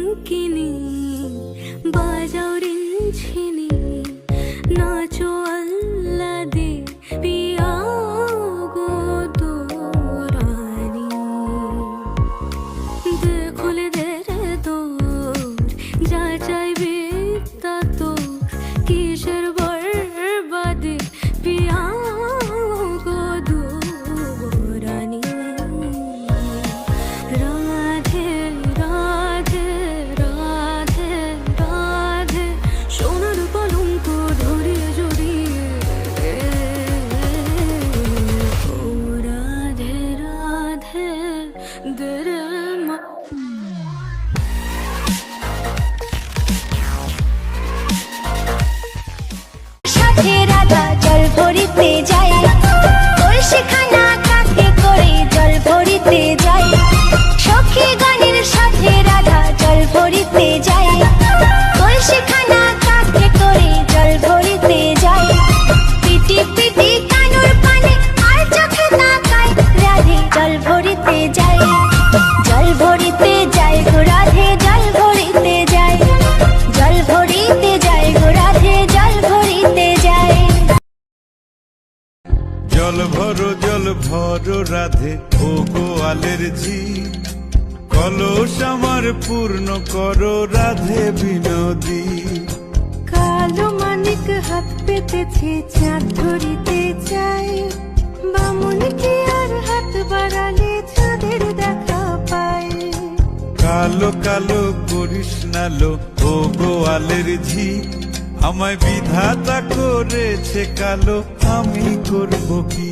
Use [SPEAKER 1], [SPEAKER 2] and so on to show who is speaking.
[SPEAKER 1] কিঙ্কিনি বাজাও রিনঝিনি নাচো আল্লাদে পিয়া গো দোরানি দে খুলে দে রে তোর যা চাইবে তা তোর কিসের বরবাদে পিয়া গো দোরানি রাধে রাধে রাধে রাধে সোনার কলঙ্ক ধরিয়ে জড়িয়ে ও রাধে রাধে দে রে মা
[SPEAKER 2] সাথে রাধা জল ভরিতে যায় কলসিখানা কাকে করে জল ভরিতে যায় সখী গানের সাথে রাধা জল ভরিতে যায় কলসিখানা কাকে করে জল ভরিতে যায় পিটি পিটি কানুর পানে আর চোখে তাকায় রাধে জল ভরিতে যায় জল ভরিতে যায় গো রাধে জল ভরিতে যায় জল ভরিতে যায় গো রাধে জল ভরিতে যায়
[SPEAKER 3] জল ভরো রাধে ও গোয়ালের ঝি কলস আমার পূর্ণ করো রাধে বিনোদী
[SPEAKER 1] কালো মানিক হাত পেতেছে চাঁদ ধরিতে চাই বামুন কি আর হাত বাড়ালে চাঁদের দেখা পায়
[SPEAKER 3] কালো কালো করিস নালো ও গোয়ালের ঝি আমায় বিধাতা করেছে কালো আমি করব কি